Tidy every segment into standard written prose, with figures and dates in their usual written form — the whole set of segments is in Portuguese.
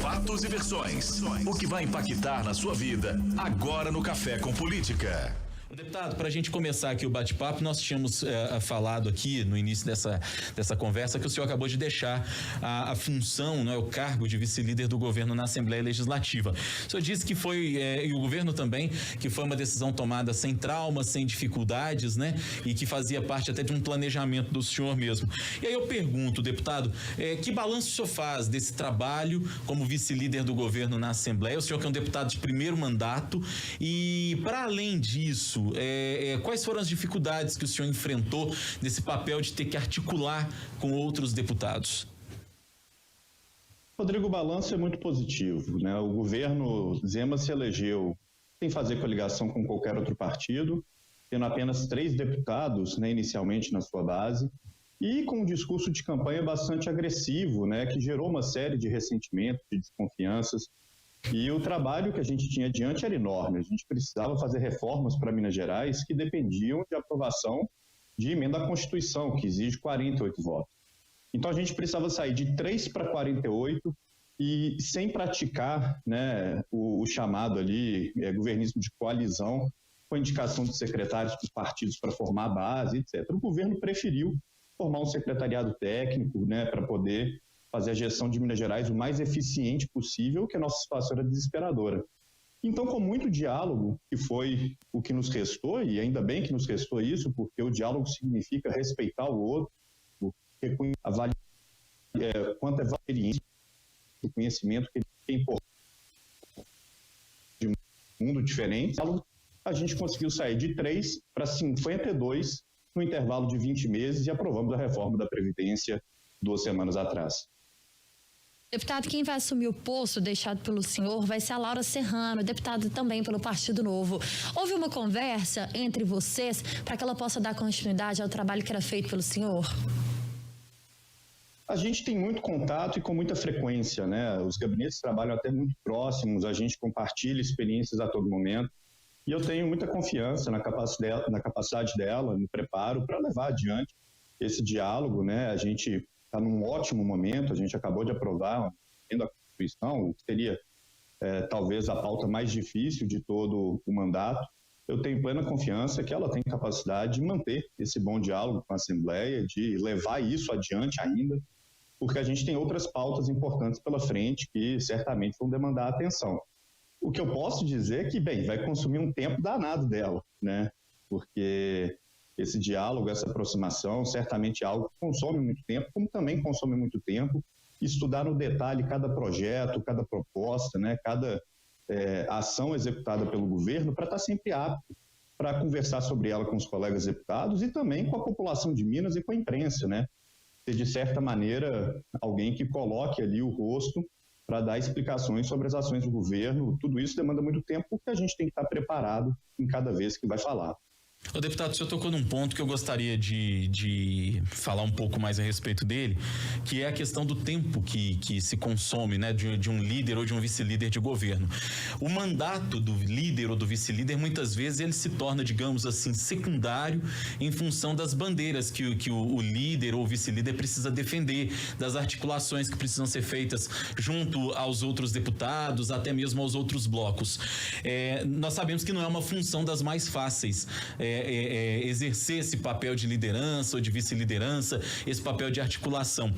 Fatos e versões. O que vai impactar na sua vida agora no Café com Política. Deputado, para a gente começar aqui o bate-papo, nós tínhamos falado aqui no início dessa conversa que o senhor acabou de deixar a função, né, o cargo de vice-líder do governo na Assembleia Legislativa. O senhor disse que foi, e o governo também, que foi uma decisão tomada sem traumas, sem dificuldades, né? E que fazia parte até de um planejamento do senhor mesmo. E aí eu pergunto, deputado, que balanço o senhor faz desse trabalho como vice-líder do governo na Assembleia? O senhor que é um deputado de primeiro mandato e, para além disso, quais foram as dificuldades que o senhor enfrentou nesse papel de ter que articular com outros deputados? Rodrigo, o balanço é muito positivo, né? O governo Zema se elegeu sem fazer coligação com qualquer outro partido, tendo apenas 3 deputados, né, inicialmente na sua base, e com um discurso de campanha bastante agressivo, né, que gerou uma série de ressentimentos, de desconfianças. E o trabalho que a gente tinha adiante era enorme. A gente precisava fazer reformas para Minas Gerais que dependiam de aprovação de emenda à Constituição, que exige 48 votos. Então a gente precisava sair de 3 para 48 e sem praticar, né, o chamado ali governismo de coalizão, com indicação de secretários dos partidos para formar a base, etc. O governo preferiu formar um secretariado técnico, né, para poder fazer a gestão de Minas Gerais o mais eficiente possível, que a nossa situação era desesperadora. Então, com muito diálogo, que foi o que nos restou, e ainda bem que nos restou isso, porque o diálogo significa respeitar o outro, avaliar quanto é experiência, o conhecimento que ele tem por de um mundo diferente, a gente conseguiu sair de 3 para 52 no intervalo de 20 meses e aprovamos a reforma da Previdência 2 semanas atrás. Deputado, quem vai assumir o posto deixado pelo senhor vai ser a Laura Serrano, deputada também pelo Partido Novo. Houve uma conversa entre vocês para que ela possa dar continuidade ao trabalho que era feito pelo senhor? A gente tem muito contato e com muita frequência, né? Os gabinetes trabalham até muito próximos, a gente compartilha experiências a todo momento e eu tenho muita confiança na capacidade dela, no preparo para levar adiante esse diálogo, né? A gente está num ótimo momento, a gente acabou de aprovar a Constituição, que seria talvez a pauta mais difícil de todo o mandato. Eu tenho plena confiança que ela tem capacidade de manter esse bom diálogo com a Assembleia, de levar isso adiante ainda, porque a gente tem outras pautas importantes pela frente que certamente vão demandar atenção. O que eu posso dizer é que, bem, vai consumir um tempo danado dela, né? Porque esse diálogo, essa aproximação, certamente é algo que consome muito tempo, como também consome muito tempo estudar no detalhe cada projeto, cada proposta, né, cada ação executada pelo governo para estar sempre apto para conversar sobre ela com os colegas deputados e também com a população de Minas e com a imprensa, né? Ser, de certa maneira, alguém que coloque ali o rosto para dar explicações sobre as ações do governo. Tudo isso demanda muito tempo porque a gente tem que estar preparado em cada vez que vai falar. Ô, deputado, o senhor tocou num ponto que eu gostaria de falar um pouco mais a respeito dele, que é a questão do tempo que se consome, né, de um líder ou de um vice-líder de governo. O mandato do líder ou do vice-líder, muitas vezes, ele se torna, digamos assim, secundário em função das bandeiras que o líder ou o vice-líder precisa defender, das articulações que precisam ser feitas junto aos outros deputados, até mesmo aos outros blocos. Nós sabemos que não é uma função das mais fáceis, exercer esse papel de liderança ou de vice-liderança, esse papel de articulação.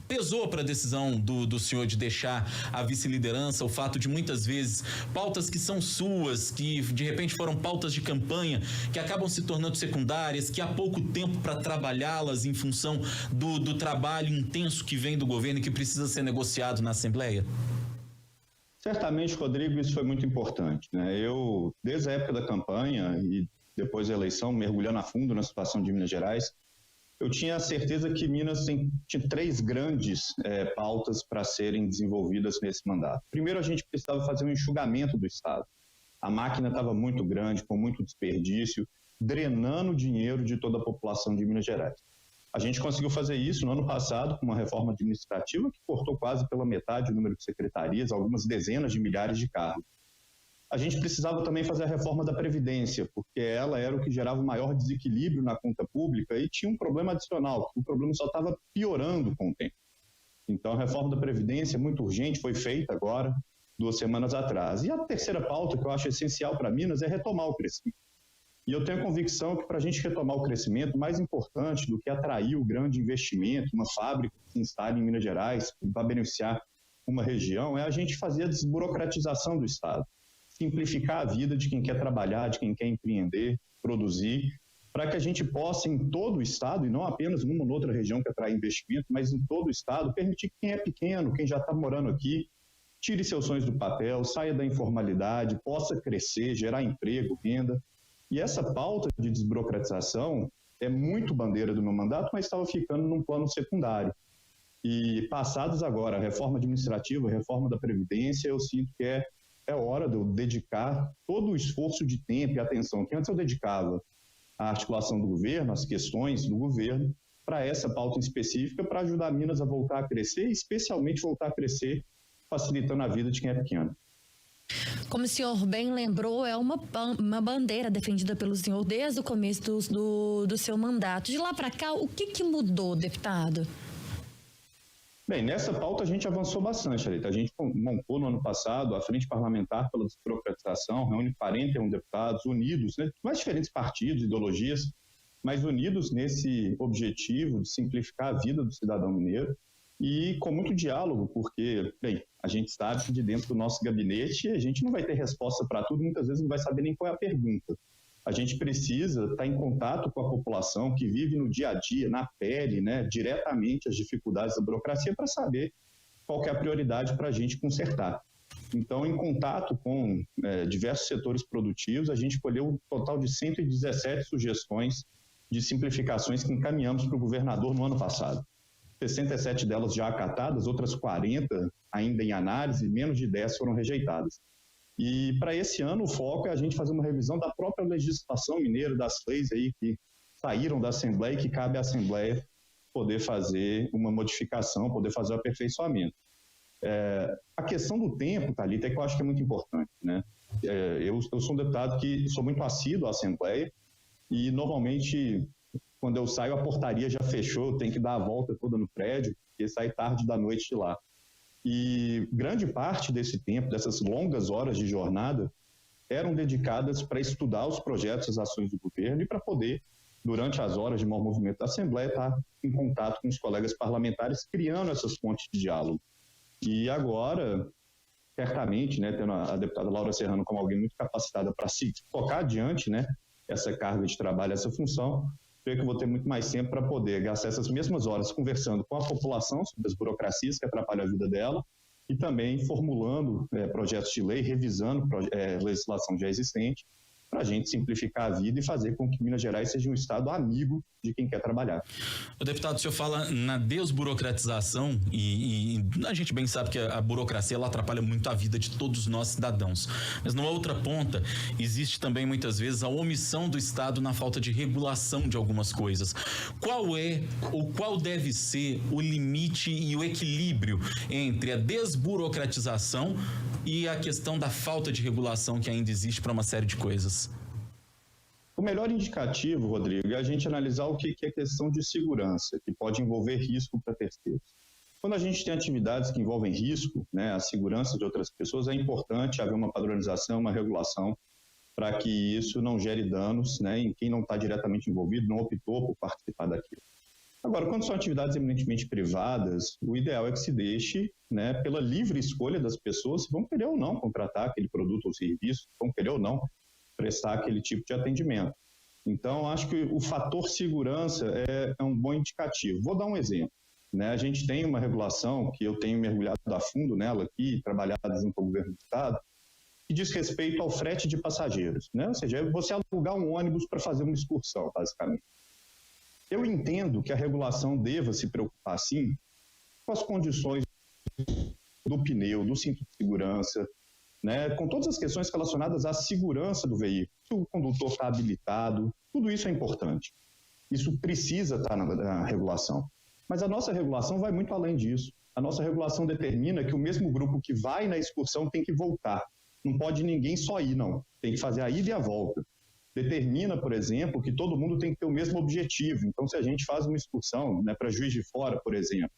Pesou para a decisão do senhor de deixar a vice-liderança o fato de muitas vezes pautas que são suas, que de repente foram pautas de campanha, que acabam se tornando secundárias, que há pouco tempo para trabalhá-las em função do trabalho intenso que vem do governo e que precisa ser negociado na Assembleia? Certamente, Rodrigo, isso foi muito importante, né? Eu, desde a época da campanha e depois da eleição, mergulhando a fundo na situação de Minas Gerais, eu tinha a certeza que Minas tinha 3 grandes pautas para serem desenvolvidas nesse mandato. Primeiro, a gente precisava fazer um enxugamento do Estado. A máquina estava muito grande, com muito desperdício, drenando dinheiro de toda a população de Minas Gerais. A gente conseguiu fazer isso no ano passado com uma reforma administrativa que cortou quase pela metade o número de secretarias, algumas dezenas de milhares de cargos. A gente precisava também fazer a reforma da Previdência, porque ela era o que gerava o maior desequilíbrio na conta pública e tinha um problema adicional, o problema só estava piorando com o tempo. Então, a reforma da Previdência, muito urgente, foi feita agora, 2 semanas atrás. E a terceira pauta, que eu acho essencial para Minas, é retomar o crescimento. E eu tenho a convicção que, para a gente retomar o crescimento, mais importante do que atrair o grande investimento, uma fábrica que se instale em Minas Gerais, que vai beneficiar uma região, é a gente fazer a desburocratização do Estado. Simplificar a vida de quem quer trabalhar, de quem quer empreender, produzir, para que a gente possa, em todo o Estado, e não apenas numa ou outra região que atrai investimento, mas em todo o Estado, permitir que quem é pequeno, quem já está morando aqui, tire seus sonhos do papel, saia da informalidade, possa crescer, gerar emprego, renda. E essa pauta de desburocratização é muito bandeira do meu mandato, mas estava ficando num plano secundário. E passados agora a reforma administrativa, a reforma da Previdência, eu sinto que é hora de eu dedicar todo o esforço de tempo e atenção que antes eu dedicava à articulação do governo, às questões do governo, para essa pauta específica, para ajudar Minas a voltar a crescer, e especialmente voltar a crescer facilitando a vida de quem é pequeno. Como o senhor bem lembrou, é uma bandeira defendida pelo senhor desde o começo do seu mandato. De lá para cá, o que mudou, deputado? Bem, nessa pauta a gente avançou bastante, Alita. A gente montou no ano passado a Frente Parlamentar pela Desburocratização, reúne 41 deputados unidos, né, mais diferentes partidos, ideologias, mas unidos nesse objetivo de simplificar a vida do cidadão mineiro e com muito diálogo, porque, bem, a gente sabe que de dentro do nosso gabinete a gente não vai ter resposta para tudo, muitas vezes não vai saber nem qual é a pergunta. A gente precisa estar em contato com a população que vive no dia a dia, na pele, né, diretamente as dificuldades da burocracia para saber qual que é a prioridade para a gente consertar. Então, em contato com diversos setores produtivos, a gente colheu um total de 117 sugestões de simplificações que encaminhamos para o governador no ano passado. 67 delas já acatadas, outras 40 ainda em análise, menos de 10 foram rejeitadas. E para esse ano o foco é a gente fazer uma revisão da própria legislação mineira, das leis aí que saíram da Assembleia e que cabe à Assembleia poder fazer uma modificação, poder fazer o aperfeiçoamento. A questão do tempo, Thalita, é que eu acho que é muito importante, né? Eu sou um deputado que sou muito assíduo à Assembleia e normalmente quando eu saio a portaria já fechou, eu tenho que dar a volta toda no prédio porque sai tarde da noite de lá. E grande parte desse tempo, dessas longas horas de jornada, eram dedicadas para estudar os projetos, as ações do governo e para poder, durante as horas de maior movimento da Assembleia, estar em contato com os colegas parlamentares, criando essas pontes de diálogo. E agora, certamente, né, tendo a deputada Laura Serrano como alguém muito capacitada para se colocar adiante, né, essa carga de trabalho, essa função, creio que eu vou ter muito mais tempo para poder gastar essas mesmas horas conversando com a população sobre as burocracias que atrapalham a vida dela e também formulando projetos de lei, revisando legislação já existente, para a gente simplificar a vida e fazer com que Minas Gerais seja um estado amigo de quem quer trabalhar. O deputado, o senhor fala na desburocratização e a gente bem sabe que a burocracia ela atrapalha muito a vida de todos nós cidadãos. Mas numa outra ponta, existe também muitas vezes a omissão do Estado na falta de regulação de algumas coisas. Qual é ou qual deve ser o limite e o equilíbrio entre a desburocratização e a questão da falta de regulação que ainda existe para uma série de coisas? O melhor indicativo, Rodrigo, é a gente analisar o que é questão de segurança, que pode envolver risco para terceiros. Quando a gente tem atividades que envolvem risco, né, a segurança de outras pessoas, é importante haver uma padronização, uma regulação, para que isso não gere danos, né, em quem não está diretamente envolvido, não optou por participar daquilo. Agora, quando são atividades eminentemente privadas, o ideal é que se deixe, né, pela livre escolha das pessoas se vão querer ou não contratar aquele produto ou serviço, se vão querer ou não prestar aquele tipo de atendimento. Então, acho que o fator segurança é um bom indicativo. Vou dar um exemplo. Né? A gente tem uma regulação que eu tenho mergulhado a fundo nela aqui, trabalhado junto ao governo do Estado, que diz respeito ao frete de passageiros. Né? Ou seja, é você alugar um ônibus para fazer uma excursão, basicamente. Eu entendo que a regulação deva se preocupar, sim, com as condições do pneu, do cinto de segurança, né, com todas as questões relacionadas à segurança do veículo. Se o condutor está habilitado, tudo isso é importante. Isso precisa estar na regulação. Mas a nossa regulação vai muito além disso. A nossa regulação determina que o mesmo grupo que vai na excursão tem que voltar. Não pode ninguém só ir, não. Tem que fazer a ida e a volta. Determina, por exemplo, que todo mundo tem que ter o mesmo objetivo. Então, se a gente faz uma excursão, né, para Juiz de Fora, por exemplo,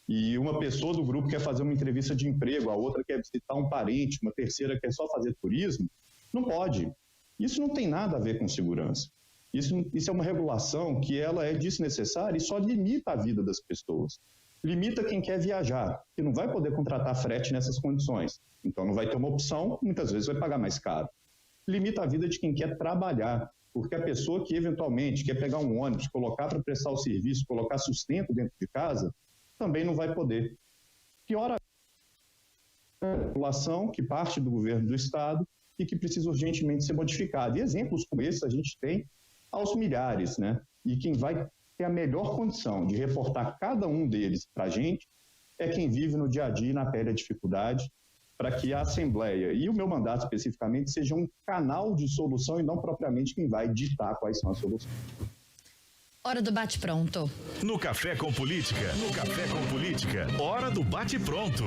e uma pessoa do grupo quer fazer uma entrevista de emprego, a outra quer visitar um parente, uma terceira quer só fazer turismo, não pode. Isso não tem nada a ver com segurança. Isso é uma regulação que ela é desnecessária e só limita a vida das pessoas. Limita quem quer viajar, que não vai poder contratar frete nessas condições. Então não vai ter uma opção, muitas vezes vai pagar mais caro. Limita a vida de quem quer trabalhar, porque a pessoa que eventualmente quer pegar um ônibus, colocar para prestar o serviço, colocar sustento dentro de casa, também não vai poder. Pior a regulação que parte do governo do estado e que precisa urgentemente ser modificada. E exemplos como esse a gente tem aos milhares, né? E quem vai ter a melhor condição de reportar cada um deles para a gente é quem vive no dia a dia e na pele a dificuldade, para que a Assembleia e o meu mandato especificamente seja um canal de solução e não propriamente quem vai ditar quais são as soluções. Hora do bate-pronto. No Café com Política, hora do bate-pronto.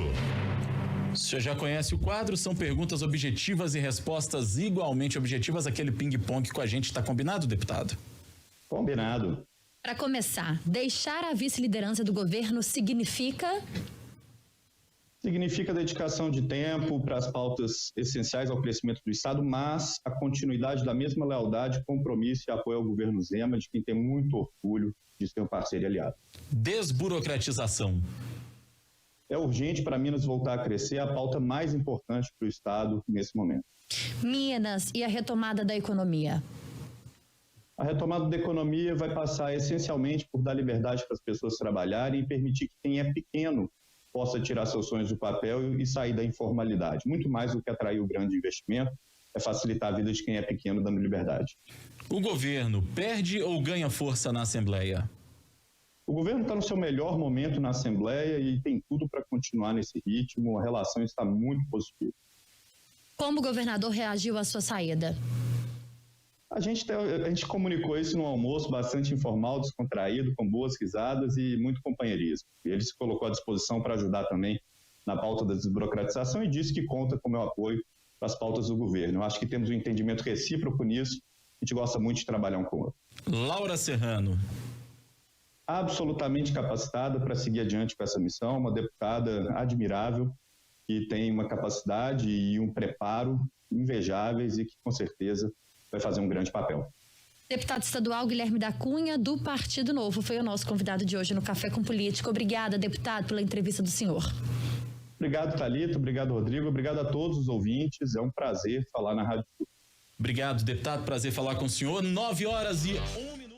Você já conhece o quadro, são perguntas objetivas e respostas igualmente objetivas, aquele ping-pong com a gente, está combinado, deputado? Combinado. Para começar, deixar a vice-liderança do governo significa dedicação de tempo para as pautas essenciais ao crescimento do Estado, mas a continuidade da mesma lealdade, compromisso e apoio ao governo Zema, de quem tem muito orgulho de ser um parceiro e aliado. Desburocratização. É urgente para Minas voltar a crescer, a pauta mais importante para o Estado nesse momento. Minas e a retomada da economia. A retomada da economia vai passar essencialmente por dar liberdade para as pessoas trabalharem e permitir que quem é pequeno possa tirar seus sonhos do papel e sair da informalidade. Muito mais do que atrair o grande investimento, é facilitar a vida de quem é pequeno, dando liberdade. O governo perde ou ganha força na Assembleia? O governo está no seu melhor momento na Assembleia e tem tudo para continuar nesse ritmo. A relação está muito positiva. Como o governador reagiu à sua saída? A gente comunicou isso no almoço, bastante informal, descontraído, com boas risadas e muito companheirismo. Ele se colocou à disposição para ajudar também na pauta da desburocratização e disse que conta com o meu apoio para as pautas do governo. Eu acho que temos um entendimento recíproco nisso. A gente gosta muito de trabalhar um com o outro. Laura Serrano. Absolutamente capacitada para seguir adiante com essa missão, uma deputada admirável, que tem uma capacidade e um preparo invejáveis e que, com certeza, vai fazer um grande papel. Deputado estadual Guilherme da Cunha, do Partido Novo, foi o nosso convidado de hoje no Café com Política. Obrigada, deputado, pela entrevista do senhor. Obrigado, Thalita. Obrigado, Rodrigo. Obrigado a todos os ouvintes. É um prazer falar na Rádio. Obrigado, deputado. Prazer falar com o senhor. 9h01.